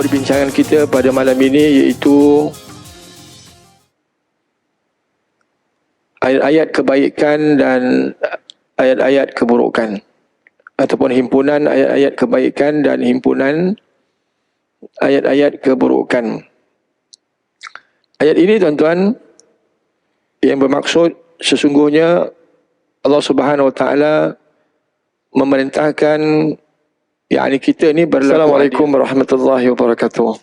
perbincangan kita pada malam ini iaitu ayat-ayat kebaikan dan ayat-ayat keburukan, ataupun himpunan ayat-ayat kebaikan dan himpunan ayat-ayat keburukan. Ayat ini tuan-tuan yang bermaksud sesungguhnya Allah Subhanahu Wa Taala memerintahkan kita ni berlaku. Assalamualaikum warahmatullahi wabarakatuh.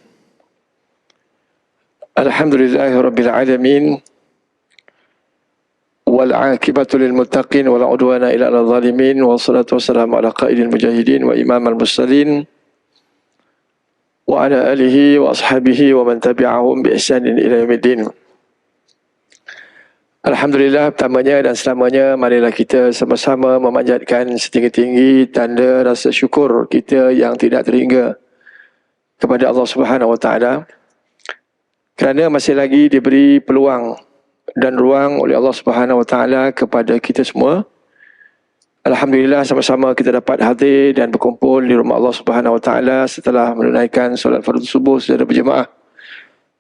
Alhamdulillahirabbil alamin. Wal 'aqibatu lil muttaqin wala 'udwana illa 'alal zalimin. Wassalatu wassalamu ala qaidil mujahidin wa imamal mursalin wa ala alihi wa ashabihi wa man tabi'ahum bi ihsanin ila yaumiddin. Alhamdulillah, pertamanya dan selamanya marilah kita sama-sama memanjatkan setinggi-tinggi tanda rasa syukur kita yang tidak terhingga kepada Allah Subhanahu Wa Taala kerana masih lagi diberi peluang dan ruang oleh Allah Subhanahu Wa Taala kepada kita semua. Alhamdulillah, sama-sama kita dapat hadir dan berkumpul di rumah Allah Subhanahu Wa Taala setelah menunaikan solat fardu subuh secara berjemaah.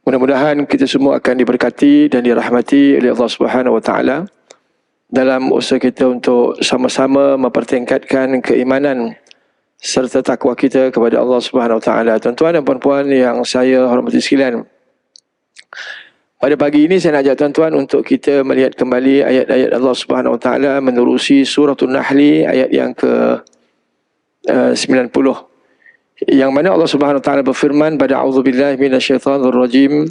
Mudah-mudahan kita semua akan diberkati dan dirahmati oleh Allah Subhanahu Wa Taala dalam usaha kita untuk sama-sama mempertingkatkan keimanan serta takwa kita kepada Allah Subhanahu Wa Taala. Tuan-tuan dan puan-puan yang saya hormati sekalian, pada pagi ini saya nak ajak tuan-tuan untuk kita melihat kembali ayat-ayat Allah Subhanahu Wa Taala menerusi suratul Nahl ayat yang ke 90. Yang mana Allah Subhanahu Wa Taala berfirman pada a'udzubillahi minasyaitonir rajim.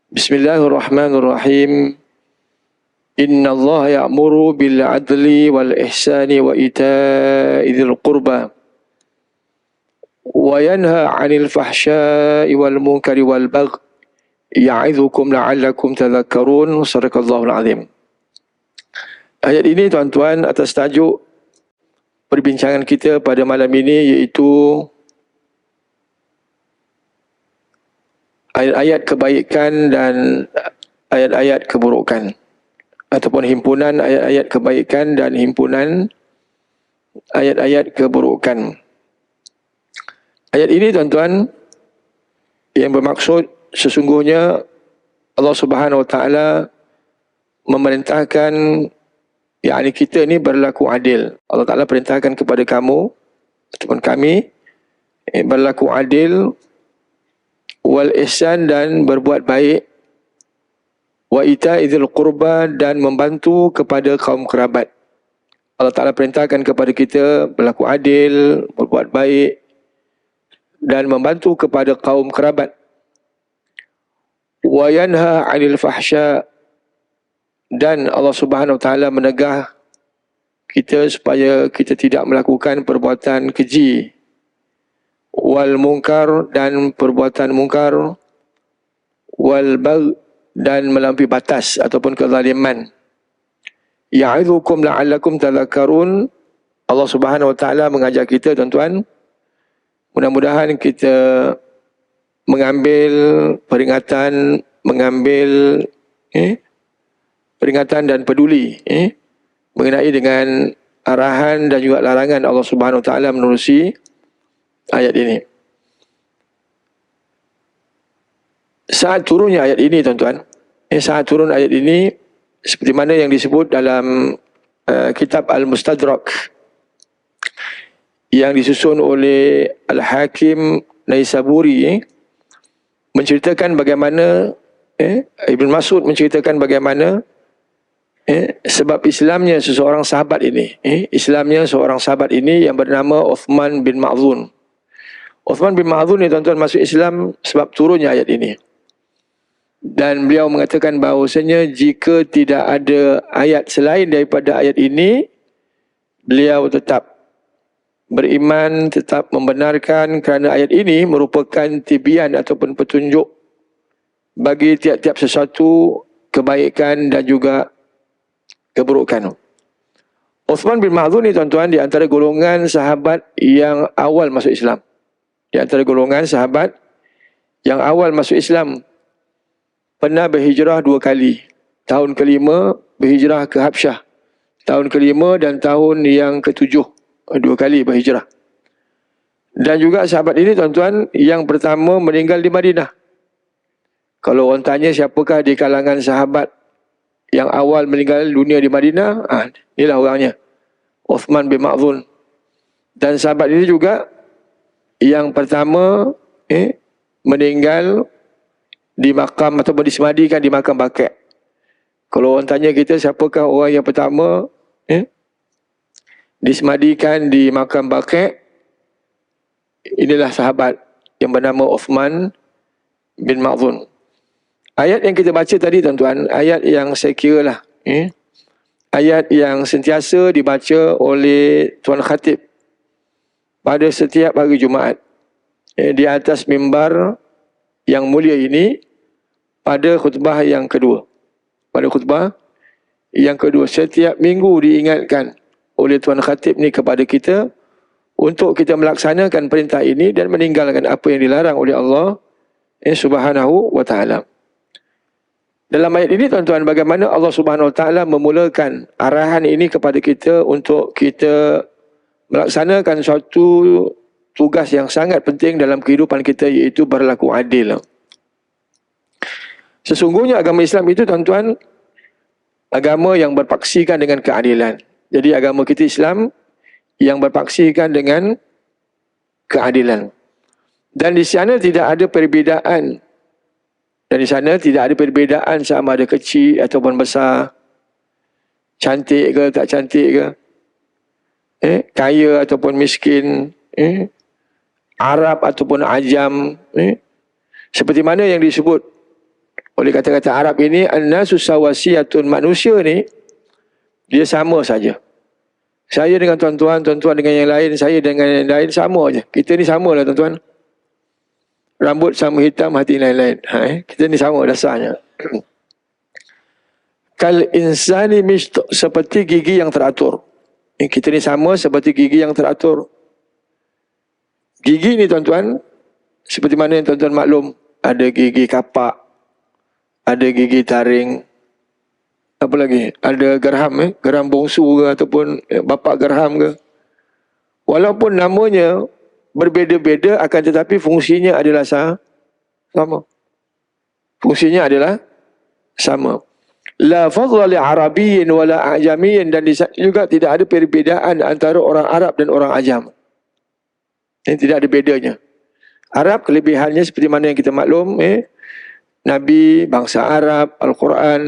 Bismillahirrahmanirrahim. Innallaha ya'muru bil 'adli wal ihsani wa ita'i dzil qurba wa yanha 'anil fahsya'i wal munkari wal baghi ya'idzukum la'allakum tadhakkarun. Shadaqallahul 'azim. Ayat ini tuan-tuan atas tajuk perbincangan kita pada malam ini iaitu ayat-ayat kebaikan dan ayat-ayat keburukan, ataupun himpunan ayat-ayat kebaikan dan himpunan ayat-ayat keburukan. Ayat ini tuan-tuan yang bermaksud sesungguhnya Allah Subhanahu Wa Taala memerintahkan kita ni berlaku adil. Allah Taala perintahkan kepada kamu ataupun kami berlaku adil, wal ihsan dan berbuat baik, wa ita'i dzil qurba dan membantu kepada kaum kerabat. Allah Taala perintahkan kepada kita berlaku adil, berbuat baik dan membantu kepada kaum kerabat. Wa yanha 'anil fahsya, dan Allah Subhanahu Wa Taala menegah kita supaya kita tidak melakukan perbuatan keji, wal munkar dan perbuatan munkar, wal bagh dan melampaui batas ataupun kezaliman. Ya'idzukum la'allakum tadhakkarun. Allah Subhanahu Wa Taala mengajak kita tuan-tuan, mudah-mudahan kita mengambil peringatan, peringatan dan peduli mengenai dengan arahan dan juga larangan Allah Subhanahu Wa Taala menerusi ayat ini. Saat turunnya ayat ini tuan-tuan, saat turun ayat ini seperti mana yang disebut dalam kitab Al-Mustadrak yang disusun oleh Al-Hakim Naisaburi, menceritakan bagaimana Ibn Mas'ud menceritakan bagaimana sebab Islamnya seseorang sahabat ini, Islamnya seorang sahabat ini yang bernama Uthman bin Ma'zun. Uthman bin Ma'zun ni tuan-tuan masuk Islam sebab turunnya ayat ini. Dan beliau mengatakan bahawasanya jika tidak ada ayat selain daripada ayat ini, beliau tetap beriman, tetap membenarkan kerana ayat ini merupakan tibian ataupun petunjuk bagi tiap-tiap sesuatu kebaikan dan juga keburukan. Uthman bin Ma'zun ni tuan-tuan di antara golongan sahabat yang awal masuk Islam. Di antara golongan sahabat yang awal masuk Islam. Pernah berhijrah 2 kali. Tahun kelima berhijrah ke Habsyah. Tahun kelima dan tahun yang ke-7. 2 kali berhijrah. Dan juga sahabat ini tuan-tuan yang pertama meninggal di Madinah. Kalau orang tanya siapakah di kalangan sahabat yang awal meninggal dunia di Madinah, inilah orangnya, Uthman bin Ma'zun. Dan sahabat ini juga yang pertama meninggal di makam ataupun disemadikan di makam Baqi'. Kalau orang tanya kita siapakah orang yang pertama disemadikan di makam Baqi', inilah sahabat yang bernama Uthman bin Ma'zun. Ayat yang kita baca tadi tuan-tuan, ayat yang saya kira lah ayat yang sentiasa dibaca oleh Tuan Khatib pada setiap hari Jumaat di atas mimbar yang mulia ini pada khutbah yang kedua. Pada khutbah yang kedua, setiap minggu diingatkan oleh Tuan Khatib ni kepada kita untuk kita melaksanakan perintah ini dan meninggalkan apa yang dilarang oleh Allah Subhanahu wa ta'ala. Dalam ayat ini tuan-tuan, bagaimana Allah Subhanahu wa ta'ala memulakan arahan ini kepada kita untuk kita melaksanakan suatu tugas yang sangat penting dalam kehidupan kita, iaitu berlaku adil. Sesungguhnya agama Islam itu tuan-tuan, agama yang berpaksikan dengan keadilan. Jadi agama kita Islam yang berpaksikan dengan keadilan. Dan di sana tidak ada perbezaan. Dan di sana tidak ada perbezaan sama ada kecil ataupun besar, cantik ke tak cantik ke, kaya ataupun miskin, Arab ataupun ajam. Seperti mana yang disebut oleh kata-kata Arab ini, an-nasu sawasiyatun, manusia ni dia sama saja. Saya dengan tuan-tuan, tuan-tuan dengan yang lain, saya dengan yang lain sama aja. Kita ni sama lah tuan-tuan. Rambut sama hitam, hati lain-lain. Kita ni sama dasarnya. Kal insani seperti gigi yang teratur. Kita ni sama seperti gigi yang teratur. Gigi ni tuan-tuan, seperti mana yang tuan-tuan maklum, ada gigi kapak, ada gigi taring, apa lagi? Ada gerham, gerham bongsu ke ataupun bapak gerham ke. Walaupun namanya berbeza-beza, akan tetapi fungsinya adalah sama. Fungsinya adalah sama. La fadla li arabiyyin wala ajamiyyin, dan juga tidak ada perbezaan antara orang Arab dan orang ajam. Tidak ada bedanya. Arab kelebihannya seperti mana yang kita maklum, Nabi bangsa Arab, Al-Quran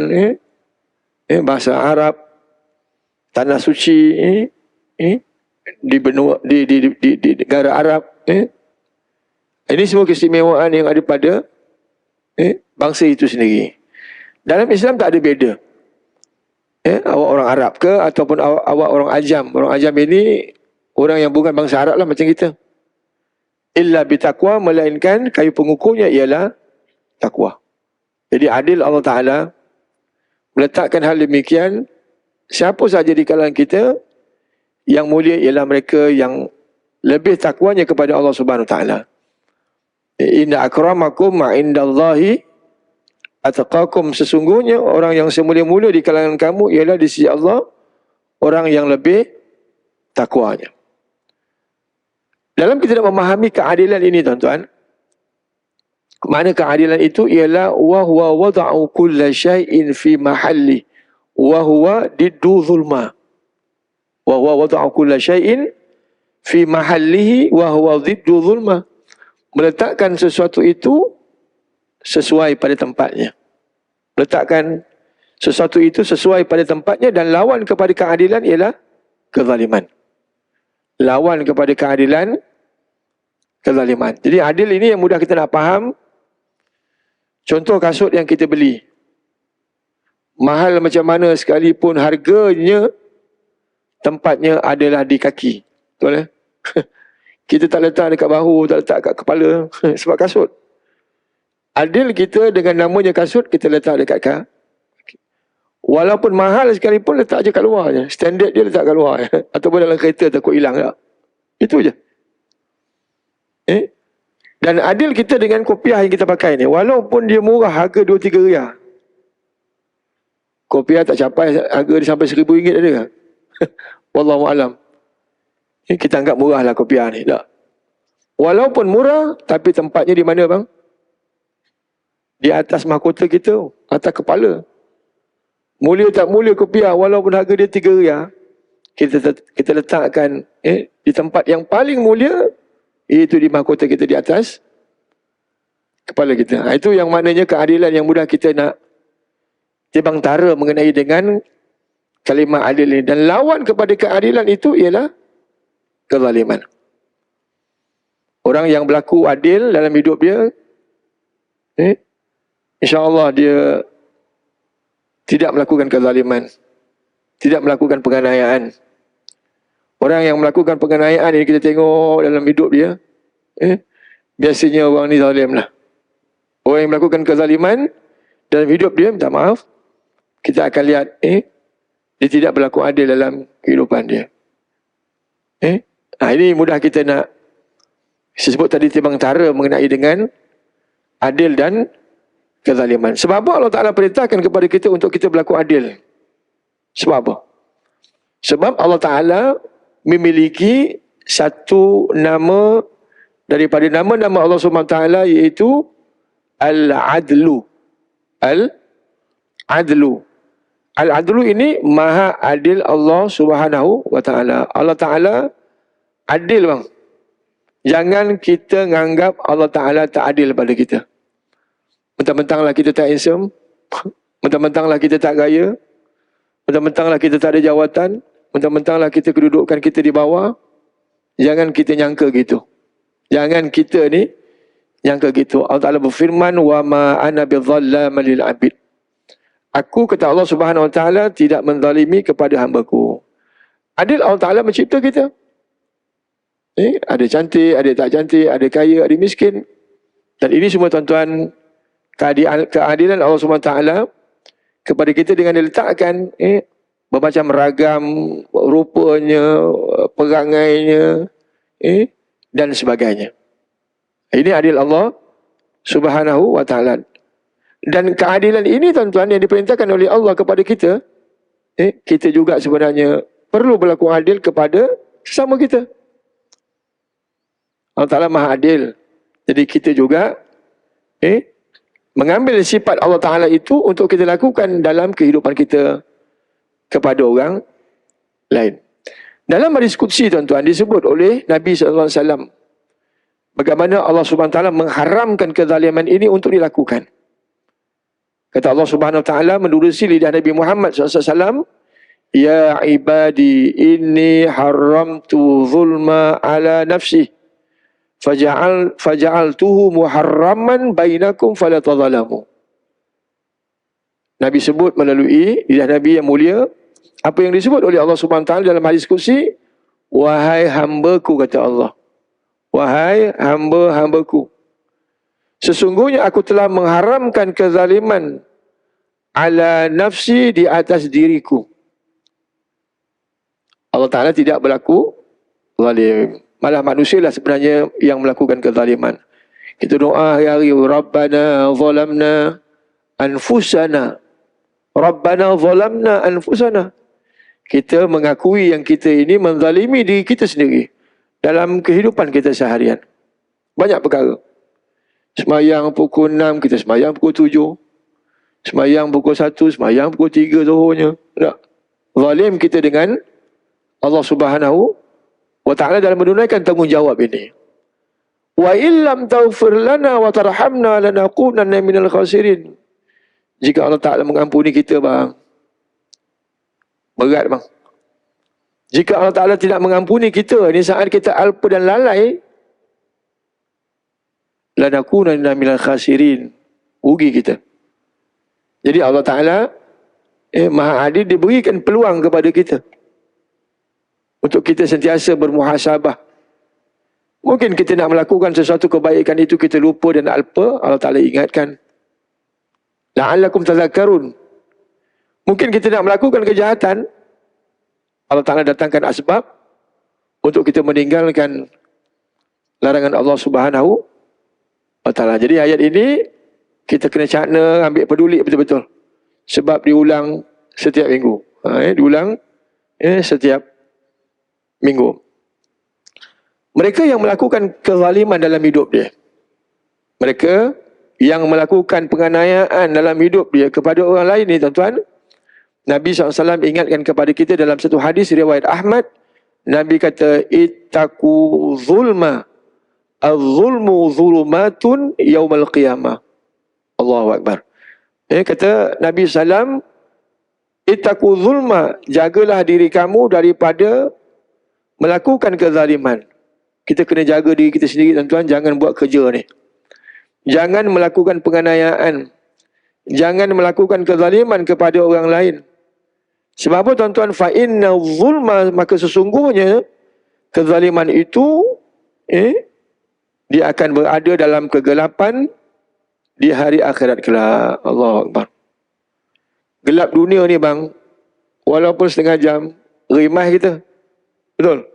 bahasa Arab, tanah suci di benua di negara Arab. Ini semua keistimewaan yang ada pada bangsa itu sendiri. Dalam Islam tak ada beza. Awak orang Arab ke ataupun awak orang ajam. Orang ajam ini orang yang bukan bangsa Arab lah macam kita. Illa bitaqwa, melainkan kayu pengukurnya ialah takwa. Jadi adil Allah Ta'ala meletakkan hal demikian. Siapa saja di kalangan kita, yang mulia ialah mereka yang lebih takwanya kepada Allah Subhanahu Wa Ta'ala. Inna akramakum ma'indallahi ataqakum, sesungguhnya orang yang semulia-mulia di kalangan kamu ialah di sisi Allah orang yang lebih takwanya. Dalam kita nak memahami keadilan ini tuan-tuan, mana keadilan itu ialah wa huwa wada'u kulla syai'in fi mahalli wa huwa diddu zulma. Wa huwa wada'u kulla syai'in fi mahallihi wa huwa diddu zulma. Meletakkan sesuatu itu sesuai pada tempatnya. Letakkan sesuatu itu sesuai pada tempatnya, dan lawan kepada keadilan ialah kezaliman. Lawan kepada keadilan, kezaliman. Jadi adil ini yang mudah kita nak faham. Contoh kasut yang kita beli, mahal macam mana sekalipun harganya, tempatnya adalah di kaki. Betul ya? Kita tak letak dekat bahu, tak letak kat kepala sebab kasut. Adil kita dengan namanya kasut, kita letak dekat kaki. Walaupun mahal sekalipun, letak je kat luar je. Standard dia letak kat luar je. Ataupun dalam kereta takut hilang tak. Itu je. Dan adil kita dengan kopiah yang kita pakai ni, walaupun dia murah, harga 2-3 riyal. Kopiah tak capai, harga dia sampai RM1,000 ada ke? Wallahualam. Kita anggap murah lah kopiah ni. Tak. Walaupun murah, tapi tempatnya di mana bang? Di atas mahkota kita, atas kepala. Mulia tak mulia kopiah, walaupun harga dia 3 riyal, kita letakkan di tempat yang paling mulia, iaitu di mahkota kita di atas kepala kita. Itu yang maknanya keadilan yang mudah kita nak timbang tara mengenai dengan kalimah adil ini. Dan lawan kepada keadilan itu ialah kezaliman. Orang yang berlaku adil dalam hidup dia, insya-Allah dia tidak melakukan kezaliman, tidak melakukan penganiayaan. Orang yang melakukan penganiayaan ini kita tengok dalam hidup dia, biasanya orang ni zalim lah. Orang yang melakukan kezaliman dalam hidup dia, minta maaf, kita akan lihat dia tidak berlaku adil dalam kehidupan dia. Ini mudah kita nak, saya sebut tadi timbang tara mengenai dengan adil dan kezaliman. Sebab apa Allah Ta'ala perintahkan kepada kita untuk kita berlaku adil? Sebab apa? Sebab Allah Ta'ala memiliki satu nama daripada nama-nama Allah SWT, iaitu Al-Adlu. Al-Adlu. Al-Adlu ini maha adil Allah Subhanahu wa Ta'ala. Allah Ta'ala adil bang. Jangan kita menganggap Allah Ta'ala tak adil pada kita. Mentang-mentanglah kita tak handsome, mentang-mentanglah kita tak gaya, mentang-mentanglah kita tak ada jawatan, mentang-mentanglah kita kedudukan kita di bawah, jangan kita nyangka gitu. Jangan kita ni nyangka gitu. Allah Ta'ala berfirman, وَمَا أَنَا بِظَلَّامَ لِلْعَبِدِ. Aku, kata Allah Subhanahu Wa Ta'ala, tidak menzalimi kepada hamba-Ku. Adil Allah Ta'ala mencipta kita. Ada cantik, ada tak cantik, ada kaya, ada miskin. Dan ini semua tuan-tuan, keadilan Allah SWT kepada kita dengan diletakkan bermacam ragam rupanya, perangainya, dan sebagainya. Ini adil Allah Subhanahu wa Ta'ala. Dan keadilan ini tuan-tuan yang diperintahkan oleh Allah kepada kita, kita juga sebenarnya perlu berlaku adil kepada sesama kita. Allah Ta'ala maha adil. Jadi kita juga mengambil sifat Allah Ta'ala itu untuk kita lakukan dalam kehidupan kita kepada orang lain. Dalam hadis qudsi tuan-tuan disebut oleh Nabi SAW bagaimana Allah Subhanahu Wa Ta'ala mengharamkan kezaliman ini untuk dilakukan. Kata Allah Subhanahu Wa Ta'ala menerusi lidah Nabi Muhammad SAW, Ya ibadi inni haramtu zulma ala nafsi faja'altuhu muharraman bainakum fala tadhalamu. Nabi sebut melalui lidah Nabi yang mulia apa yang disebut oleh Allah Subhanahu Wa Ta'ala dalam hadis qudsi, wahai hamba-Ku, kata Allah, wahai hamba-hamba-Ku, sesungguhnya aku telah mengharamkan kezaliman ala nafsi, di atas diriku. Allah Ta'ala tidak berlaku zalim. Malah manusia lah sebenarnya yang melakukan kezaliman. Kita doa hari-hari, Rabbana zalamna anfusana. Rabbana zalamna anfusana. Kita mengakui yang kita ini menzalimi diri kita sendiri dalam kehidupan kita seharian. Banyak perkara. Semayang pukul 6, kita semayang pukul 7. Semayang pukul 1, semayang pukul 3 zuhurnya. Tak. Zalim kita dengan Allah Subhanahu wa Ta'ala dalam menunaikan tanggungjawab ini. Wa illam taghfir lana wa tarhamna lanakunanna minal khasirin. Jika Allah Ta'ala mengampuni kita bang, berat bang. Jika Allah Ta'ala tidak mengampuni kita, ini saat kita alpa dan lalai, lanakunanna minal khasirin, rugi kita. Jadi Allah Ta'ala Maha Adil, diberikan peluang kepada kita untuk kita sentiasa bermuhasabah. Mungkin kita nak melakukan sesuatu kebaikan itu kita lupa dan alpa, Allah Ta'ala ingatkan. La'allakum tadhakkarun. Mungkin kita nak melakukan kejahatan, Allah Ta'ala datangkan asbab untuk kita meninggalkan larangan Allah Subhanahu wa Ta'ala. Jadi ayat ini kita kena cakna, ambil peduli betul-betul. Sebab diulang setiap minggu. Diulang setiap minggu. Mereka yang melakukan kezaliman dalam hidup dia. Mereka yang melakukan penganiayaan dalam hidup dia kepada orang lain ni tuan-tuan. Nabi SAW ingatkan kepada kita dalam satu hadis riwayat Ahmad. Nabi kata, ittaqu zulma. Az-zulmu zulumatun yawmal qiyamah. Allahu Akbar. Kata Nabi SAW, ittaqu zulma. Jagalah diri kamu daripada melakukan kezaliman. Kita kena jaga diri kita sendiri tuan-tuan. Jangan buat kerja ni. Jangan melakukan penganiayaan. Jangan melakukan kezaliman kepada orang lain. Sebab apa tuan-tuan? Fa inna zulma, maka sesungguhnya kezaliman itu dia akan berada dalam kegelapan di hari akhirat kelak. Allahu Akbar. Gelap dunia ni bang, walaupun setengah jam, rimah kita. Betul?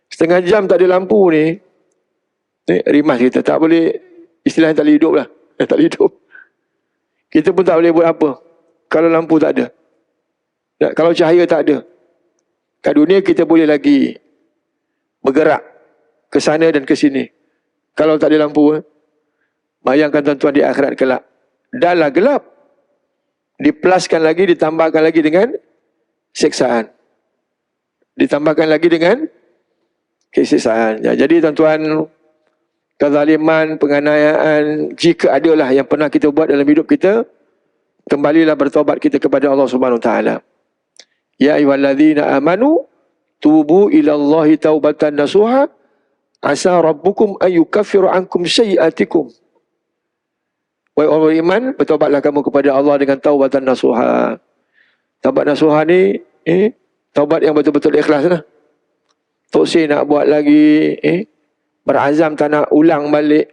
Setengah jam tak ada lampu ni, rimah kita. Tak boleh, istilahnya tak boleh hidup lah. Tak boleh hidup. Kita pun tak boleh buat apa kalau lampu tak ada. Kalau cahaya tak ada. Kat dunia kita boleh lagi bergerak ke sana dan ke sini. Kalau tak ada lampu, bayangkan tuan-tuan di akhirat kelak. Dah lah gelap. Diplaskan lagi, ditambahkan lagi dengan siksaan. Ditambahkan lagi dengan kesiksaan. Jadi tuan-tuan, kezaliman, penganiayaan, jika adalah yang pernah kita buat dalam hidup kita, kembalilah bertaubat kita kepada Allah Subhanahu Wa Taala. Ya ayyuhallazina amanu tubu ila Allahi taubatan nasuha asa rabbukum ayyukaffiru ankum sayyi'atikum. Wahai orang beriman, bertaubatlah kamu kepada Allah dengan taubatan nasuha. Taubat nasuha ni taubat yang betul-betul ikhlas lah. Tok Seh nak buat lagi, berazam tak nak ulang balik.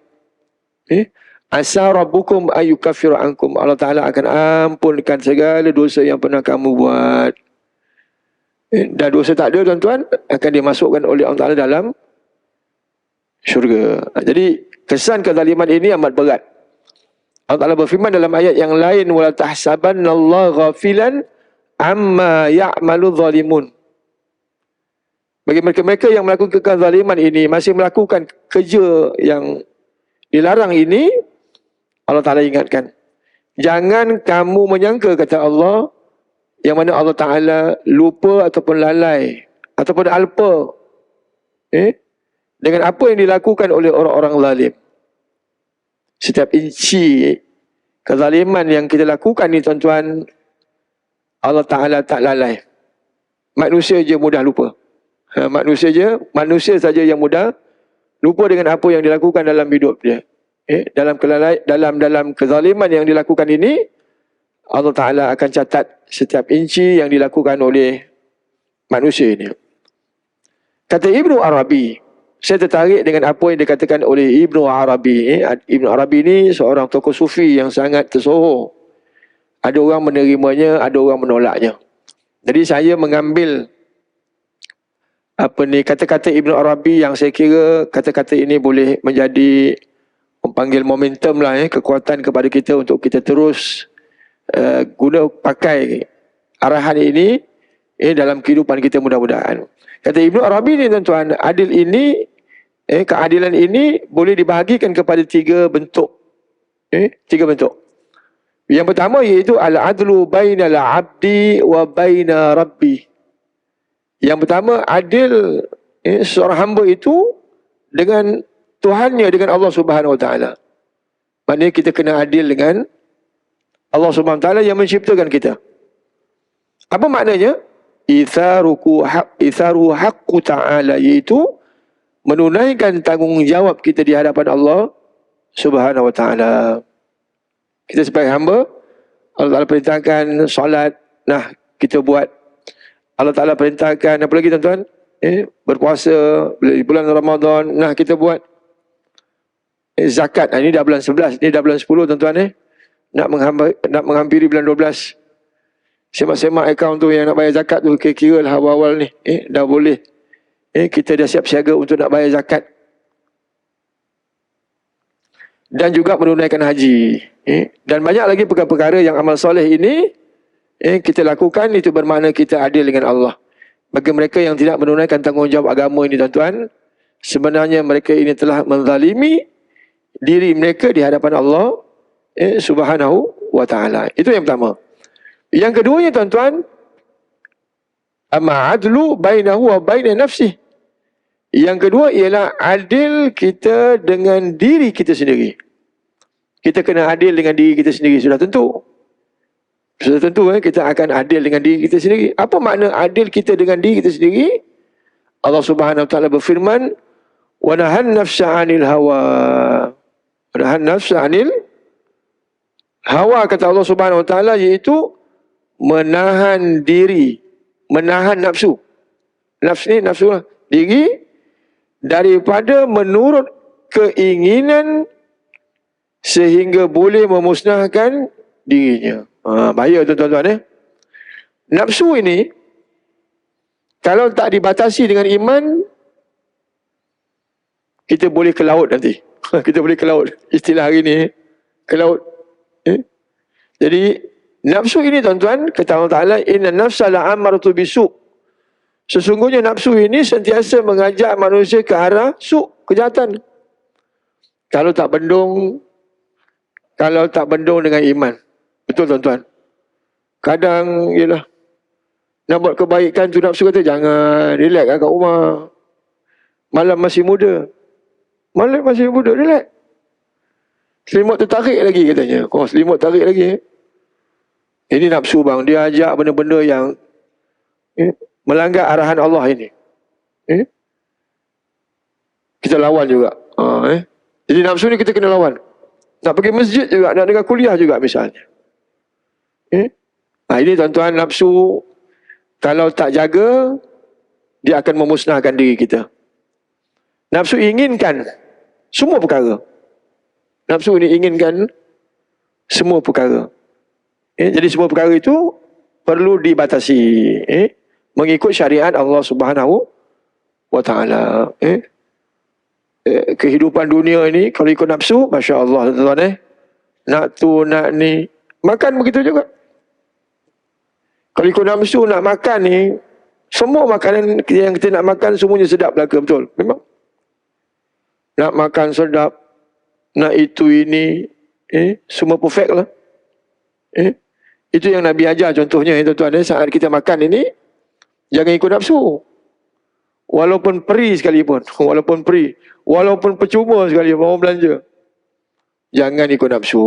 Asa rabbukum ayyukaffiru ankum. Allah Ta'ala akan ampunkan segala dosa yang pernah kamu buat. Dan dosa tak ada tuan-tuan, akan dimasukkan oleh Allah Ta'ala dalam syurga. Jadi kesan kezaliman ini amat berat. Allah Ta'ala berfirman dalam ayat yang lain, wala tahsabannallaha ghafilan amma ya'malu zalimun. Bagi mereka-mereka yang melakukan kezaliman ini, masih melakukan kerja yang dilarang ini, Allah Ta'ala ingatkan, jangan kamu menyangka, kata Allah, yang mana Allah Ta'ala lupa ataupun lalai ataupun alpa dengan apa yang dilakukan oleh orang-orang zalim. Setiap inci kezaliman yang kita lakukan ni tuan-tuan, Allah Ta'ala tak lalai. Manusia je mudah lupa. Manusia saja yang mudah lupa dengan apa yang dilakukan dalam hidup dia. Dalam kezaliman yang dilakukan ini, Allah Ta'ala akan catat setiap inci yang dilakukan oleh manusia ini. Kata Ibnu Arabi, saya tertarik dengan apa yang dikatakan oleh Ibnu Arabi. Ibnu Arabi ini seorang tokoh sufi yang sangat tersohor. Ada orang menerimanya, ada orang menolaknya. Jadi saya mengambil kata-kata Ibnu Arabi yang saya kira kata-kata ini boleh menjadi memanggil momentum lah, kekuatan kepada kita untuk kita terus guna pakai arahan ini dalam kehidupan kita mudah-mudahan. Kata Ibnu Arabi ni tuan-tuan, adil ini, keadilan ini boleh dibahagikan kepada tiga bentuk. Tiga bentuk. Yang pertama iaitu al-adlu bainal abdi wa baina rabbi. Yang pertama, adil seorang hamba itu dengan Tuhannya, dengan Allah Subhanahu Wa Taala. Maknanya kita kena adil dengan Allah Subhanahu Wa Taala yang menciptakan kita. Apa maknanya? Itharu haqqu ta'ala, iaitu menunaikan tanggungjawab kita di hadapan Allah Subhanahu Wa Taala. Kita sebagai hamba, Allah Ta'ala perintahkan solat, nah kita buat. Allah Ta'ala perintahkan apa lagi tuan-tuan? Berpuasa di bulan Ramadan, nah kita buat. Zakat, ini dah bulan 11, ini dah bulan 10 tuan-tuan. Nak menghampiri bulan 12. Semak-semak akaun tu yang nak bayar zakat tu, kira-kira lah awal-awal ni. Dah boleh. Kita dah siap siaga untuk nak bayar zakat. Dan juga menunaikan haji. Dan banyak lagi perkara-perkara yang amal soleh ini kita lakukan, itu bermakna kita adil dengan Allah. Bagi mereka yang tidak menunaikan tanggungjawab agama ini tuan-tuan, sebenarnya mereka ini telah menzalimi diri mereka di hadapan Allah Subhanahu wa ta'ala. Itu yang pertama. Yang keduanya tuan-tuan, ma'adlu bainahu wa baina nafsih. Yang kedua ialah adil kita dengan diri kita sendiri. Kita kena adil dengan diri kita sendiri, sudah tentu. Sudah tentu kita akan adil dengan diri kita sendiri. Apa makna adil kita dengan diri kita sendiri? Allah Subhanahu wa ta'ala berfirman, wa nahan nafsa 'anil hawa. Wa nahan nafsa 'anil hawa, kata Allah Subhanahu wa ta'ala, iaitu menahan diri, menahan nafsu. Nafsu ni nafsu lah, diri daripada menurut keinginan sehingga boleh memusnahkan dirinya. Bahaya tuan-tuan. Nafsu ini kalau tak dibatasi dengan iman, kita boleh ke laut nanti. Kita boleh ke laut. Istilah hari ni, ke laut. Jadi nafsu ini tuan-tuan, kata Allah Ta'ala, inna nafsa la'amaratu bisu'. Sesungguhnya nafsu ini sentiasa mengajak manusia ke arah su', kejahatan. Kalau tak bendung dengan iman. Betul tuan-tuan. Kadang ialah nak buat kebaikan tu nafsu kata jangan, relax kat rumah. Malam masih muda. Relax. Selimut tertarik lagi katanya. Selimut tarik lagi. Ini nafsu bang. Dia ajak benda-benda yang melanggar arahan Allah ini. Kita lawan juga. Jadi nafsu ni kita kena lawan. Nak pergi masjid juga, nak dengar kuliah juga misalnya. Ini tuan-tuan, nafsu kalau tak jaga, dia akan memusnahkan diri kita. Nafsu inginkan semua perkara. Nafsu ini inginkan semua perkara. Jadi semua perkara itu perlu dibatasi. Mengikut syariat Allah Subhanahu wa ta'ala. Kehidupan dunia ini, kalau ikut nafsu, Masya Allah tuan-tuan. Nak tu, nak ni. Makan begitu juga. Kalau ikut nafsu nak makan ni, semua makanan yang kita nak makan semuanya sedap belaka, betul? Memang. Nak makan sedap, nak itu ini, semua perfect lah. Itu yang Nabi ajar contohnya, tuan-tuan. Saat kita makan ini, jangan ikut nafsu. Walaupun peri sekalipun, walaupun percuma sekali orang belanja, jangan ikut nafsu.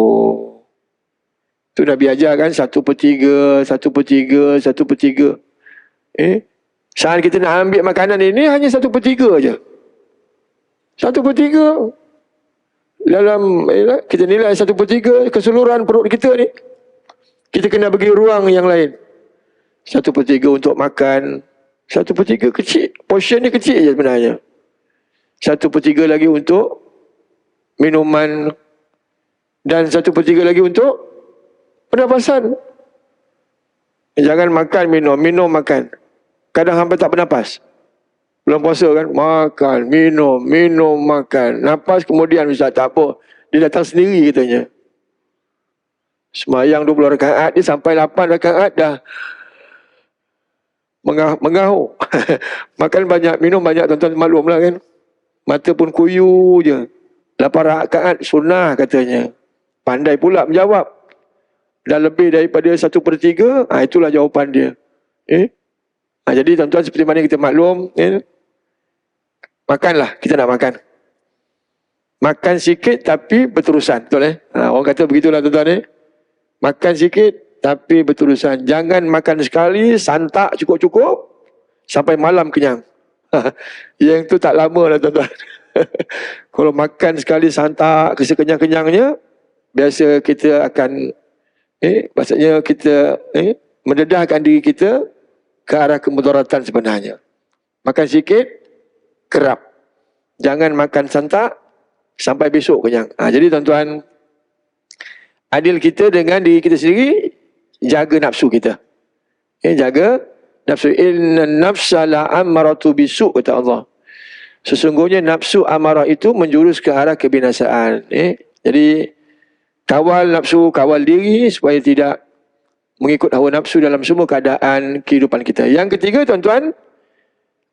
Itu Nabi ajar kan, 1/3. Saat kita nak ambil makanan ini, hanya 1/3 je. 1/3. Dalam, kita nilai 1/3 keseluruhan perut kita ni. Kita kena bagi ruang yang lain. 1/3 untuk makan. 1/3 kecil. Portion ni kecil je sebenarnya. 1/3 lagi untuk minuman. Dan 1/3 lagi untuk pernafasan. Jangan makan, minum, makan. Kadang hampa tak bernapas. Belum puasa kan, makan, minum, makan. Napas kemudian Ustaz, tak apa. Dia datang sendiri katanya. Semayang 20 rakaat, dia sampai 8 rakaat dah mengahuk. Makan banyak, minum banyak, tuan-tuan maklum lah kan. Mata pun kuyu je. 8 rakaat sunnah katanya. Pandai pula menjawab. Dah lebih daripada 1/3, itulah jawapan dia. Jadi tuan-tuan, seperti mana kita maklum, makanlah, kita nak makan. Makan sikit tapi berterusan, betul orang kata begitulah tuan-tuan. Makan sikit tapi berterusan. Jangan makan sekali, santak cukup-cukup, sampai malam kenyang. Yang tu tak lama lah tuan-tuan. Kalau makan sekali santak, kesekenyang-kenyangnya, biasa kita akan, maksudnya kita mendedahkan diri kita ke arah kemudaratan sebenarnya. Makan sikit, kerap. Jangan makan santak, sampai besok kenyang. Jadi tuan-tuan, adil kita dengan diri kita sendiri, jaga nafsu kita. Jaga nafsu. Inna nafsa la'amaratu bisu', kata Allah. Sesungguhnya nafsu amarah itu menjurus ke arah kebinasaan. Jadi, kawal nafsu, kawal diri supaya tidak mengikut hawa nafsu dalam semua keadaan kehidupan kita. Yang ketiga tuan-tuan,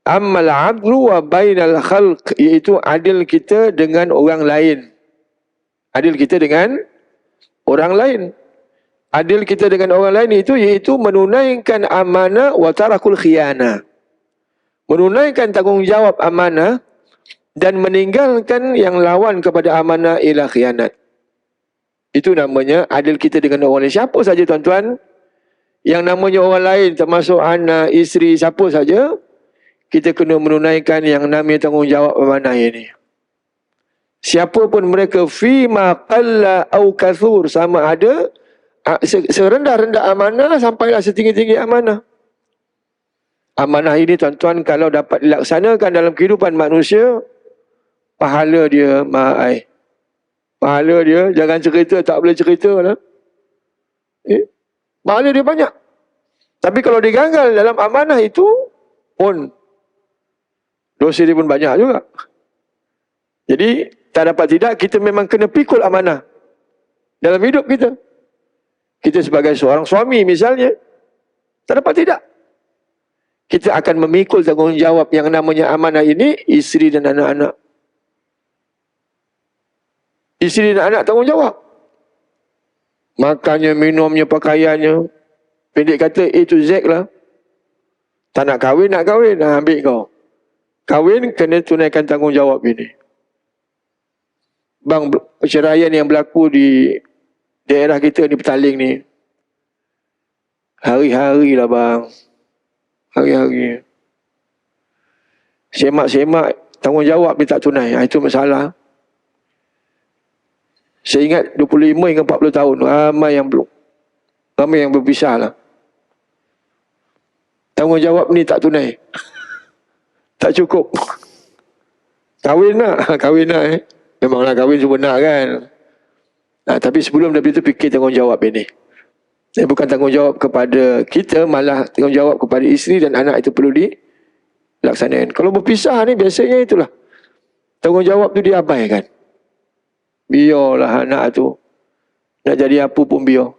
Ammal adlu wa bainal khalq, iaitu adil kita dengan orang lain. Adil kita dengan orang lain. Adil kita dengan orang lain itu iaitu menunaikan amanah wa tarakul khiyana. Menunaikan tanggungjawab amanah dan meninggalkan yang lawan kepada amanah ialah khianat. Itu namanya adil kita dengan orang lain. Siapa saja tuan-tuan yang namanya orang lain, termasuk anak, isteri, siapa saja, kita kena menunaikan yang namanya tanggungjawab amanah ini. Siapa pun mereka, fima qalla au kathur, sama ada serendah-rendah amanah sampailah setinggi-tinggi amanah. Amanah ini tuan-tuan kalau dapat dilaksanakan dalam kehidupan manusia, pahala dia mahal. Pahala dia, jangan cerita, tak boleh cerita lah. Pahala dia banyak. Tapi kalau digagal dalam amanah itu pun dosa dia pun banyak juga. Jadi tak dapat tidak, kita memang kena pikul amanah dalam hidup kita. Kita sebagai seorang suami misalnya, tak dapat tidak, kita akan memikul tanggungjawab yang namanya amanah ini, isteri dan anak-anak. Isteri dan anak tanggungjawab. Makannya, minumnya, pakaiannya. Pendek kata A to Z lah. Tak nak kahwin, ambil kau. Kahwin, kena tunaikan tanggungjawab ini. Bang, perceraian yang berlaku di daerah kita ni, Petaling ni, hari-hari lah bang. Hari-hari. Semak-semak, tanggungjawab ni tak tunai. Itu masalah. Saya ingat 25 hingga 40 tahun, ramai yang berpisah lah. Tanggungjawab ni tak tunai. Tak cukup. Kahwin lah. Memanglah kahwin sebenar kan. Tapi sebelum daripada itu fikir tanggungjawab ini. Bukan tanggungjawab kepada kita, malah tanggungjawab kepada isteri dan anak itu perlu dilaksanakan. Kalau berpisah ni biasanya itulah. Tanggungjawab tu diabaikan. Biarlah anak tu. Nak jadi apa pun biar.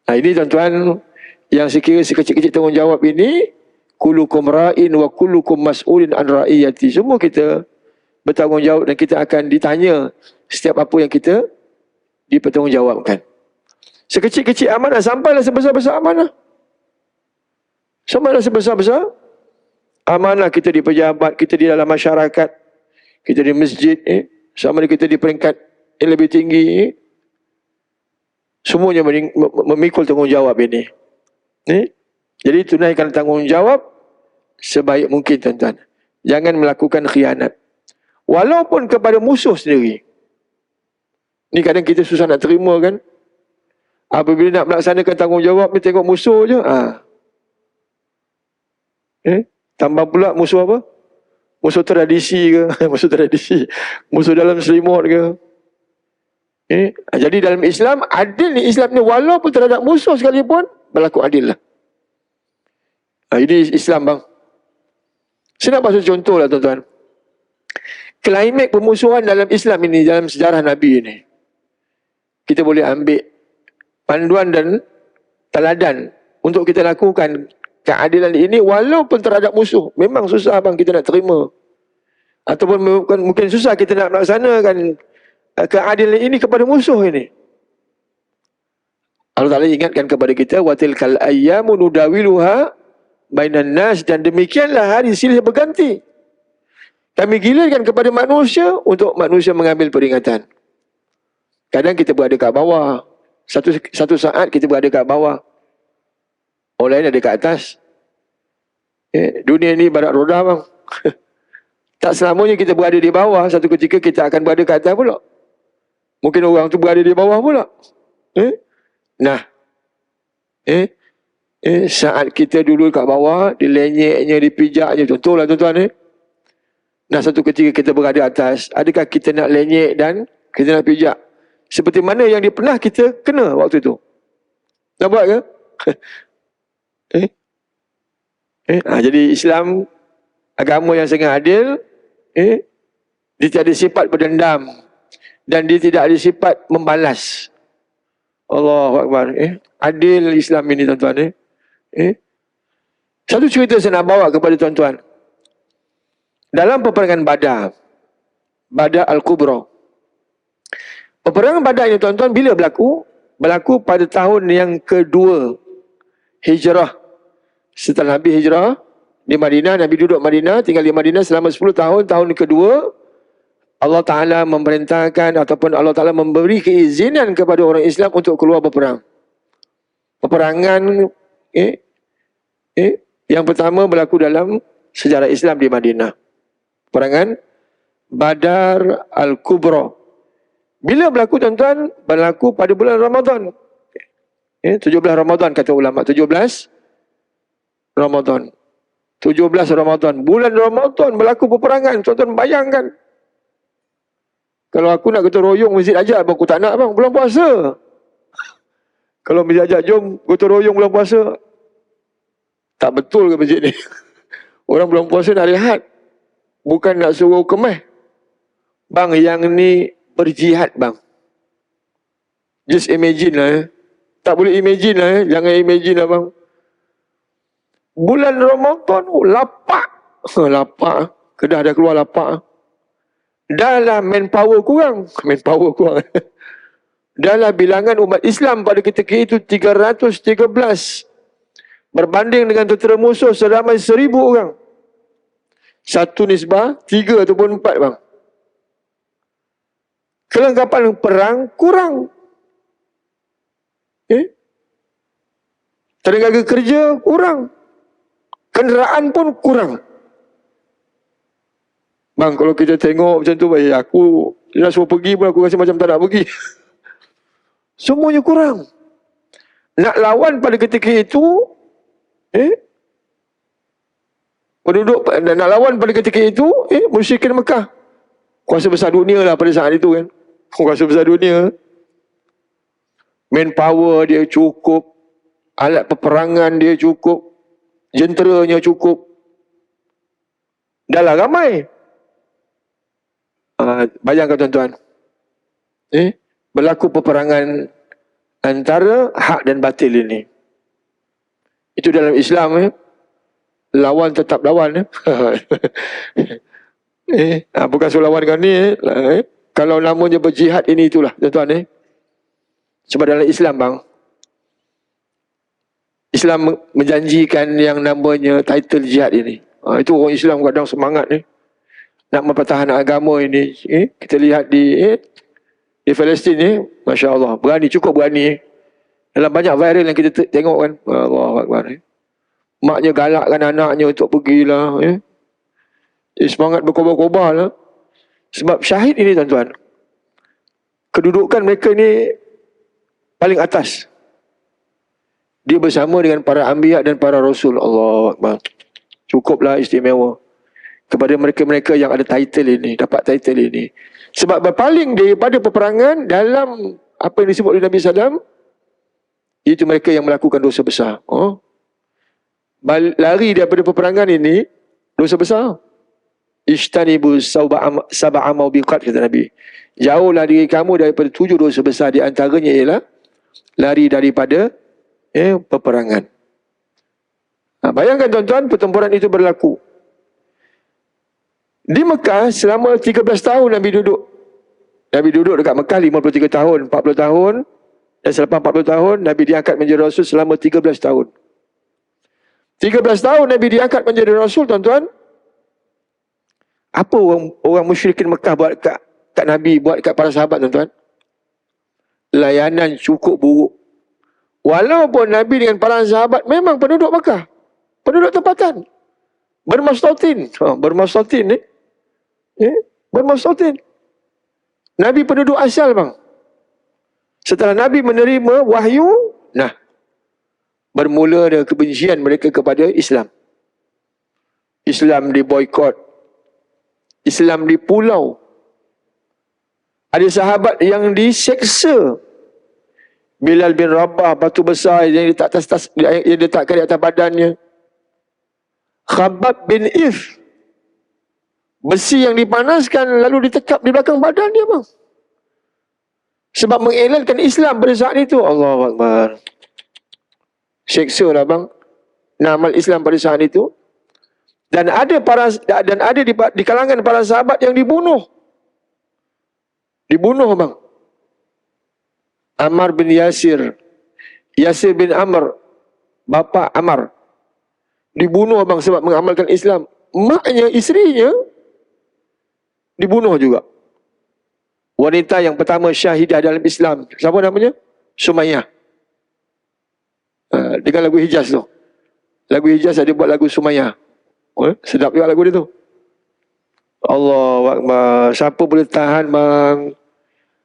Ini tuan-tuan, yang sekira sekecil-kecil tanggungjawab ini, kullukum ra'in wa kullukum mas'ulin an ra'iyati. Semua kita bertanggungjawab dan kita akan ditanya setiap apa yang kita dipertanggungjawabkan. Sekecil-kecil amanah sampailah sebesar-besar amanah. Sampailah sebesar-besar amanah kita di pejabat, kita di dalam masyarakat, kita di masjid, sama kita di peringkat yang lebih tinggi, semuanya memikul tanggungjawab ini. Jadi tunaikan tanggungjawab sebaik mungkin tuan-tuan. Jangan melakukan khianat. Walaupun kepada musuh sendiri. Ni kadang kita susah nak terima kan. Apabila nak melaksanakan tanggungjawab ni tengok musuh je. Tambah pula musuh apa? Musuh tradisi ke? Musuh tradisi. Musuh dalam selimut ke? Jadi dalam Islam, adil ni, Islam ni walaupun terhadap musuh sekalipun, berlaku adil lah. Ini Islam bang. Saya nak basuh contoh lah tuan-tuan. Klimaks permusuhan dalam Islam ini, dalam sejarah Nabi ini, kita boleh ambil panduan dan teladan untuk kita lakukan keadilan ini walaupun terhadap musuh. Memang susah bang kita nak terima. Ataupun mungkin susah kita nak melaksanakan keadilan ini kepada musuh ini. Allah Ta'ala ingatkan kepada kita, wa tilkal ayyamu nudawiluha bainan nas, dan demikianlah hari silih berganti. Kami gilirkan kepada manusia untuk manusia mengambil peringatan. Kadang kita berada kat bawah. Satu saat kita berada kat bawah. Orang lain ada kat atas. Dunia ni barat roda bang. Tak selamanya kita berada di bawah. Satu ketika kita akan berada kat atas pula. Mungkin orang tu berada di bawah pula. Saat kita dulu kat bawah, dilenyeknya, dipijaknya, contohlah tuan-tuan. Nah, satu ketika kita berada atas, adakah kita nak lenyek dan kita nak pijak? Seperti mana yang pernah kita kena waktu itu. Nak buat ke? Jadi Islam, agama yang sangat adil, dia tiada sifat berdendam. Dan dia tidak ada sifat membalas. Allahu Akbar. Adil Islam ini tuan-tuan. Satu cerita saya nak bawa kepada tuan-tuan. dalam peperangan Badar, Badar Al-Kubra. Peperangan Badar ini tuan-tuan bila berlaku? Berlaku pada tahun yang kedua Hijrah. Setelah Nabi hijrah di Madinah, Nabi duduk Madinah, tinggal di Madinah selama 10 tahun. Tahun kedua, Allah Ta'ala memerintahkan ataupun Allah Ta'ala memberi keizinan kepada orang Islam untuk keluar berperang. Peperangan yang pertama berlaku dalam sejarah Islam di Madinah. Peperangan Badar Al-Kubra. Bila berlaku tuan-tuan? Berlaku pada bulan Ramadan. 17 Ramadan kata ulama. 17 Ramadan. 17 Ramadan. Bulan Ramadan berlaku peperangan. Tuan-tuan bayangkan. Kalau aku nak gotong royong masjid ajak, abang, aku tak nak bang. Bulan puasa. Kalau masjid ajak, jom gotong royong bulan puasa. Tak betul ke masjid ni? Orang bulan puasa nak rehat. Bukan nak suruh kemah. Bang, yang ni berjihad bang. Just imagine lah. Tak boleh imagine lah. Jangan imagine lah bang. Bulan Ramadan, lapak. Lapak. Kedah dah keluar lapak. Dah lah manpower kurang. Manpower kurang. Dah lah bilangan umat Islam pada ketika itu 313. Berbanding dengan tentera musuh seramai 1000 orang. Satu nisbah 3 ataupun 4 bang. Kelengkapan perang kurang. Tenaga kerja kurang. Kenderaan pun kurang. Bang, kalau kita tengok macam tu, aku nak suruh pergi pun aku rasa macam tak nak pergi. Semuanya kurang. Nak lawan pada ketika itu, penduduk nak lawan pada ketika itu, musyrikin Mekah. Kuasa besar dunia lah pada saat itu kan. Kuasa besar dunia. Manpower dia cukup. Alat peperangan dia cukup. Jenteranya cukup. Dah lah ramai. Bayangkan tuan-tuan. Berlaku peperangan antara hak dan batil ini. Itu dalam Islam. Lawan tetap lawan. Bukan suruh lawan dengan ni. Kalau namanya berjihad ini itulah tuan-tuan. Sebab dalam Islam bang, Islam menjanjikan yang namanya title jihad ini. Itu orang Islam kadang semangat ni. Nak mempertahankan agama ini. Kita lihat di Palestin ni. Masya Allah. Berani, cukup berani. Dalam banyak viral yang kita tengok kan. Allah Akbar. Maknya galakkan anaknya untuk pergilah. Semangat berkobar-kobar lah. Sebab syahid ini tuan-tuan. Kedudukan mereka ni paling atas. Dia bersama dengan para anbiya dan para rasul. Allah Akbar. Cukuplah istimewa. Kepada mereka-mereka yang ada title ini. Dapat title ini. Sebab berpaling daripada peperangan dalam apa yang disebut oleh Nabi SAW. Itu mereka yang melakukan dosa besar. Lari daripada peperangan ini. Dosa besar. Ishtanibu sab'a mawbiqat kata Nabi. Jauhlah diri kamu daripada 7 dosa besar. Di antaranya ialah lari daripada peperangan. Bayangkan tuan-tuan, pertempuran itu berlaku. Di Mekah selama 13 tahun Nabi duduk. Nabi duduk dekat Mekah 53 tahun, 40 tahun. Dan selepas 40 tahun, Nabi diangkat menjadi Rasul selama 13 tahun. 13 tahun Nabi diangkat menjadi Rasul, tuan-tuan. Apa orang musyrikin Mekah buat kat Nabi, buat kat para sahabat, tuan-tuan? Layanan cukup buruk. Walaupun Nabi dengan para sahabat memang penduduk Mekah. Penduduk tempatan. Bermastautin. Bermastautin ni. Bermastautin. Nabi penduduk asal bang. Setelah Nabi menerima wahyu, bermula ada kebencian mereka kepada Islam. Islam diboikot. Islam dipulau. Ada sahabat yang diseksa. Bilal bin Rabah, batu besar yang diletakkan di atas badannya. Khabbab bin If, besi yang dipanaskan lalu ditekap di belakang badan dia bang. Sebab mengiklankan Islam pada saat itu. Allahu Akbar. Seksa lah bang. Amal Islam pada saat itu. Dan ada di kalangan para sahabat yang dibunuh. Dibunuh bang. Ammar bin Yasir, Yasir bin Amr, bapa Ammar, dibunuh bang sebab mengamalkan Islam. Maknya, isterinya dibunuh juga. Wanita yang pertama syahidah dalam Islam, siapa namanya? Sumayyah. Dengan lagu Hijaz tu. Lagu Hijaz ada buat lagu Sumayyah. Sedap juga lagu dia tu. Allahu Akbar. Siapa boleh tahan bang?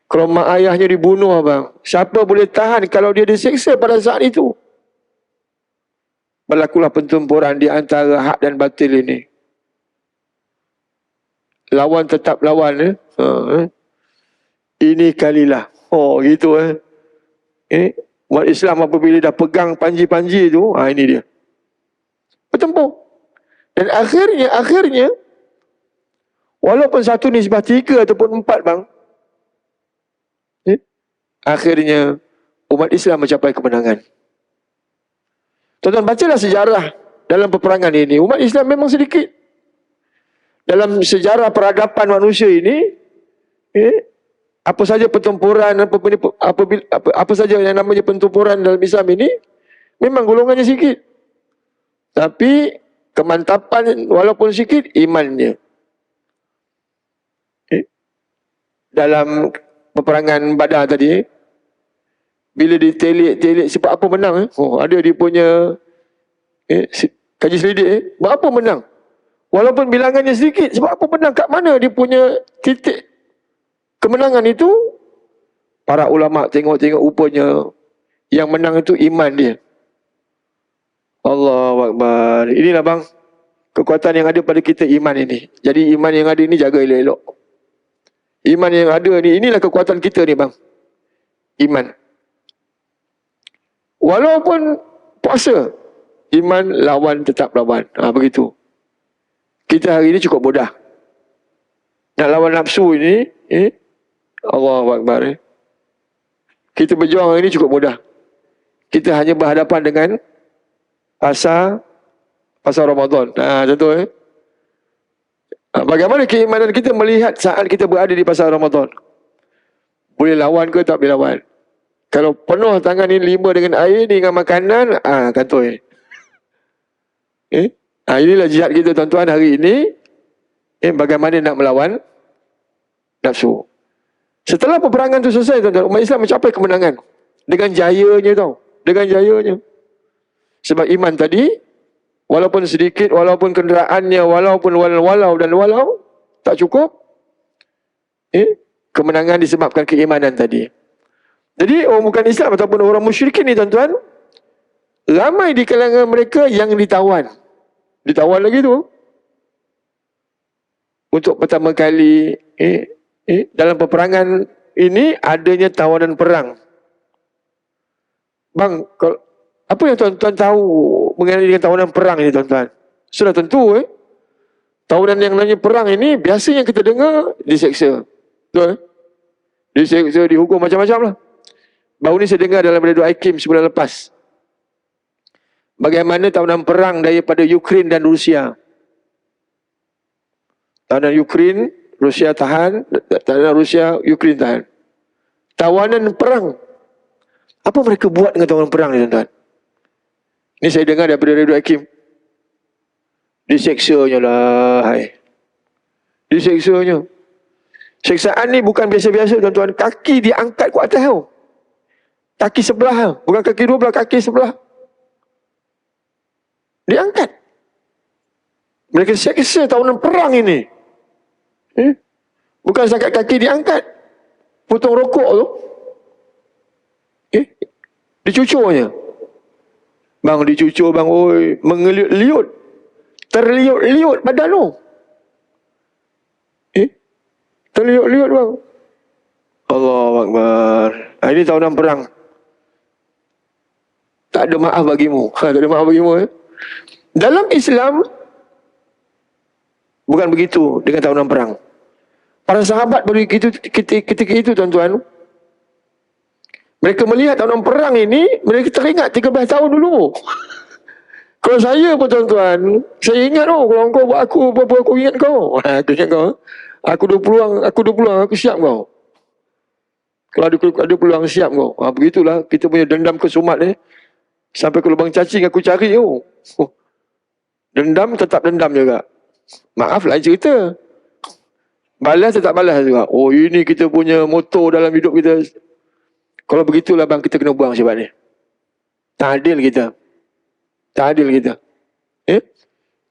Kalau mak ayahnya dibunuh bang, siapa boleh tahan kalau dia diseksa pada saat itu? Berlakulah pertempuran di antara hak dan batil ini. Lawan tetap lawan. Ini kalilah. Oh gitu Umat Islam apabila dah pegang panji-panji tu, ini dia. Bertempur. Dan akhirnya, walaupun satu nisbah 3 ataupun 4 bang, akhirnya umat Islam mencapai kemenangan. Tuan-tuan bacalah sejarah dalam peperangan ini. Umat Islam memang sedikit. Dalam sejarah peradaban manusia ini, apa saja pertempuran, apa saja yang namanya pertempuran dalam Islam ini, memang golongannya sikit. Tapi kemantapan walaupun sikit, imannya. Dalam peperangan Badar tadi, bila ditelik sebab apa menang? Ada dia punya kaji selidik. Sebab apa menang? Walaupun bilangannya sedikit, sebab apa menang? Kat mana dia punya titik kemenangan itu? Para ulama tengok rupanya yang menang itu iman dia. Allahu Akbar. Inilah bang, kekuatan yang ada pada kita, iman ini. Jadi iman yang ada ini jaga elok-elok. Iman yang ada ni, inilah kekuatan kita ni bang. Iman. Walaupun puasa, iman lawan tetap lawan. Begitu. Kita hari ini cukup mudah. Nak lawan nafsu ini, Allahu Akbar. Kita berjuang hari ini cukup mudah. Kita hanya berhadapan dengan pasal Ramadan. Contoh bagaimana keimanan kita melihat saat kita berada di pasal Ramadan? Boleh lawan ke tak boleh lawan? Kalau penuh tangan ini 5 dengan air, dengan makanan, kantoi. Inilah jihad kita tuan-tuan hari ini. Bagaimana nak melawan nafsu. Setelah peperangan itu selesai tuan-tuan, umat Islam mencapai kemenangan. Dengan jayanya tau. Dengan jayanya. Sebab iman tadi, walaupun sedikit, walaupun kenderaannya, walaupun walau, tak cukup. Kemenangan disebabkan keimanan tadi. Jadi orang bukan Islam ataupun orang musyrikin ni tuan-tuan, ramai di kalangan mereka yang ditawan. Ditawan lagi tu. Untuk pertama kali dalam peperangan ini adanya tawanan perang. Bang, apa yang tuan-tuan tahu mengenai dengan tawanan perang ini tuan-tuan? Sudah tentu tawanan yang namanya perang ini biasanya kita dengar diseksa. Betul? Diseksa, dihukum macam-macam lah. Baru ni saya dengar dalam Radio Aikim sebulan lepas. Bagaimana tawanan perang daripada Ukraine dan Rusia. Tawanan Ukraine, Rusia tahan. Tawanan Rusia, Ukraine tahan. Tawanan perang. Apa mereka buat dengan tawanan perang ni tuan-tuan? Ini saya dengar daripada Radio Aikim. Diseksanya lah. Diseksanya. Seksaan ni bukan biasa-biasa tuan-tuan. Kaki diangkat ke atas tau. Kaki sebelah. Bukan kaki 12, kaki sebelah. Diangkat. Mereka seksa tawanan perang ini. Bukan setakat kaki diangkat. Potong rokok tu. Dicucurnya. Bang dicucur bang. Oi, mengeliut-liut. Terliut-liut badan tu. Terliut-liut bang. Allahu Akbar. Ini tawanan perang. Tak ada maaf bagimu. Tak ada maaf bagimu. Dalam Islam, bukan begitu dengan tawanan perang. Para sahabat ketika itu tuan-tuan, mereka melihat tawanan perang ini, mereka teringat 13 tahun dulu. Kalau saya pun tuan-tuan, saya ingat kalau kau buat aku apa-apa, aku ingat kau. Aku ingat kau. Aku ada peluang, aku siap kau. Kalau ada peluang siap kau. Begitulah kita punya dendam kesumat ni. Sampai ke lubang cacing aku cari. Dendam tetap dendam juga. Maaf lain cerita. Balas tetap balas juga. Ini kita punya motor dalam hidup kita. Kalau begitulah bang, kita kena buang sifat ni. Tak adil kita. Tak adil kita.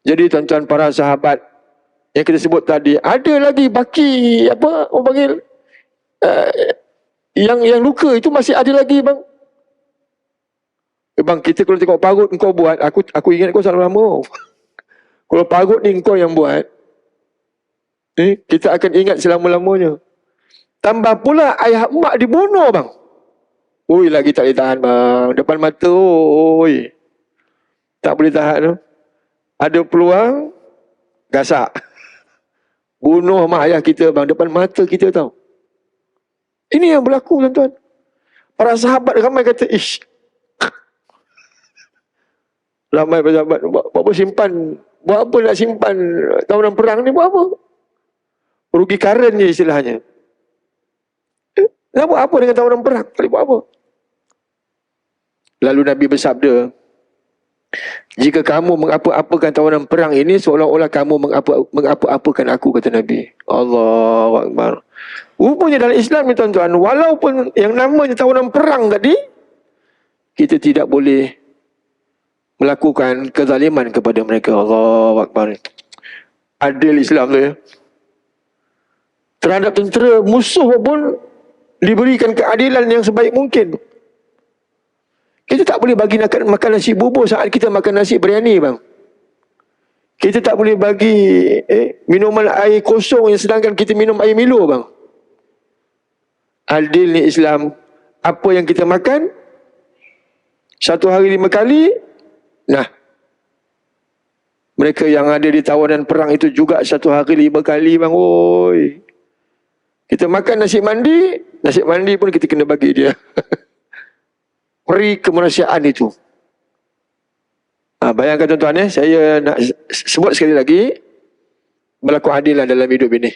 Jadi tuan-tuan para sahabat yang kita sebut tadi, ada lagi baki apa orang panggil yang luka itu masih ada lagi bang. Bang, kita kalau tengok parut kau buat, aku ingat kau salah lama. Kalau parut ni kau yang buat, kita akan ingat selama-lamanya. Tambah pula ayah mak dibunuh bang. Lagi tak boleh tahan bang. Depan mata tak boleh tahan tu. Ada peluang, gasak. Bunuh mak ayah kita bang, depan mata kita tau. Ini yang berlaku tuan-tuan. Para sahabat ramai kata, ramai sahabat, buat apa simpan, buat apa nak simpan tawanan perang ni, buat apa? Rugi karen je istilahnya. Nak buat apa dengan tawanan perang? Tak boleh buat apa. Lalu Nabi bersabda, jika kamu mengapa-apakan tawanan perang ini, seolah-olah kamu mengapa-apakan aku, kata Nabi. Allahu Akbar. Rupanya dalam Islam ni tuan-tuan, walaupun yang namanya tawanan perang tadi, kita tidak boleh melakukan kezaliman kepada mereka. Allahu Akbar. Adil Islam tu ya. Terhadap tentera musuh pun diberikan keadilan yang sebaik mungkin. Kita tak boleh bagi makan nasi bubur saat kita makan nasi biryani bang. Kita tak boleh bagi minuman air kosong yang sedangkan kita minum air Milo bang. Adil ni Islam. Apa yang kita makan, 1 hari 5 kali. Nah, mereka yang ada di tawanan perang itu juga 1 hari 5 kali bang. Kita makan nasi mandi pun kita kena bagi dia. Peri kemanusiaan itu. Bayangkan tuan-tuan saya nak sebut sekali lagi, berlaku adilan dalam hidup ini.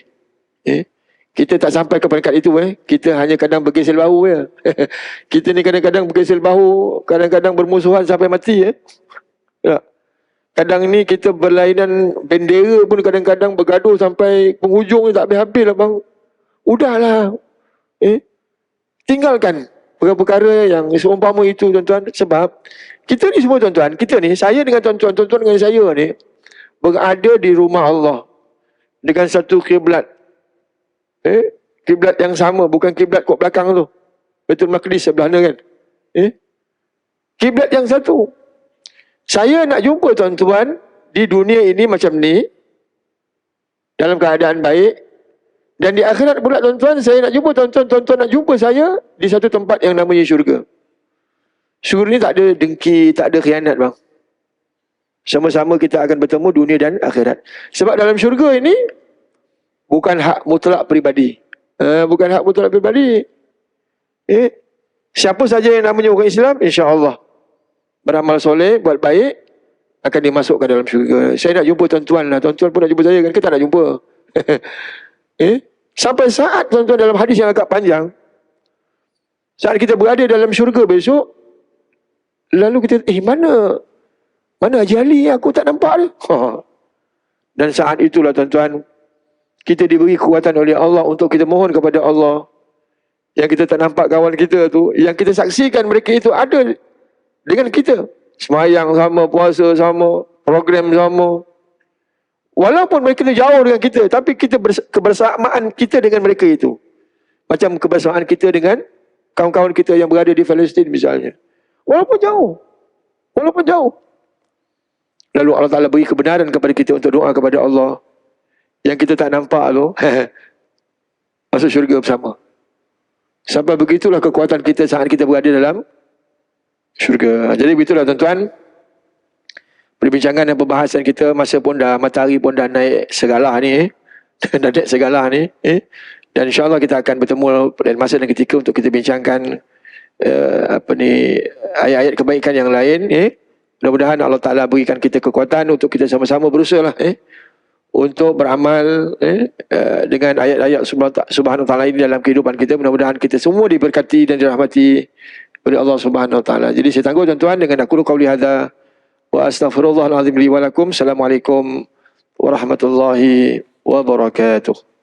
Kita tak sampai ke peringkat itu. Kita hanya kadang bergesel bahu ya. Kita ni kadang-kadang bergesel bahu, kadang-kadang bermusuhan sampai mati ya. Kadang ni kita berlainan bendera pun kadang-kadang bergaduh sampai penghujung tak habis-habis lah bang. Udahlah. Tinggalkan perkara-perkara yang seumpama itu tuan-tuan. Sebab kita ni semua tuan-tuan, kita ni, saya dengan tuan-tuan, tuan-tuan dengan saya ni berada di rumah Allah dengan satu kiblat. Kiblat yang sama, bukan kiblat kat belakang tu. Baitul Maqdis sebelah mana kan. Kiblat yang satu. Saya nak jumpa tuan-tuan di dunia ini macam ni, dalam keadaan baik. Dan di akhirat pula tuan-tuan, saya nak jumpa tuan-tuan nak jumpa saya di satu tempat yang namanya syurga. Syurga ni tak ada dengki, tak ada khianat bang. Sama-sama kita akan bertemu dunia dan akhirat. Sebab dalam syurga ini bukan hak mutlak peribadi. Bukan hak mutlak peribadi. Siapa saja yang namanya orang Islam, insya-Allah beramal soleh, buat baik, akan dimasukkan dalam syurga. Saya nak jumpa tuan-tuan lah. Tuan-tuan pun nak jumpa saya kan? Kita nak jumpa. Sampai saat tuan-tuan dalam hadis yang agak panjang, saat kita berada dalam syurga besok, lalu kita mana Haji Ali, aku tak nampak dia. Dan saat itulah tuan-tuan, kita diberi kekuatan oleh Allah untuk kita mohon kepada Allah. Yang kita tak nampak kawan kita tu, yang kita saksikan mereka itu ada dengan kita. Semayang sama, puasa sama, program sama. Walaupun mereka itu jauh dengan kita, tapi kita kebersamaan kita dengan mereka itu. Macam kebersamaan kita dengan kawan-kawan kita yang berada di Palestin misalnya. Walaupun jauh. Lalu Allah Ta'ala beri kebenaran kepada kita untuk doa kepada Allah. Yang kita tak nampak tu, masuk syurga bersama. Sampai begitulah kekuatan kita saat kita berada dalam syurga. Jadi begitulah tuan-tuan. Perbincangan dan perbahasan kita, masa pun dah, matahari pun dah naik segalah ni. Dah naik segalah ni. Dan insyaAllah kita akan bertemu pada masa dan ketika untuk kita bincangkan ayat-ayat kebaikan yang lain. Mudah-mudahan Allah Ta'ala berikan kita kekuatan untuk kita sama-sama berusaha untuk beramal dengan ayat-ayat Subhanahu Wa Ta'ala ini dalam kehidupan kita. Mudah-mudahan kita semua diberkati dan dirahmati oleh Allah Subhanahu Wa Ta'ala. Jadi saya tangguh tuan-tuan dengan aku qauli hadza wa astaghfirullahal azim li wa lakum. Assalamualaikum warahmatullahi wabarakatuh.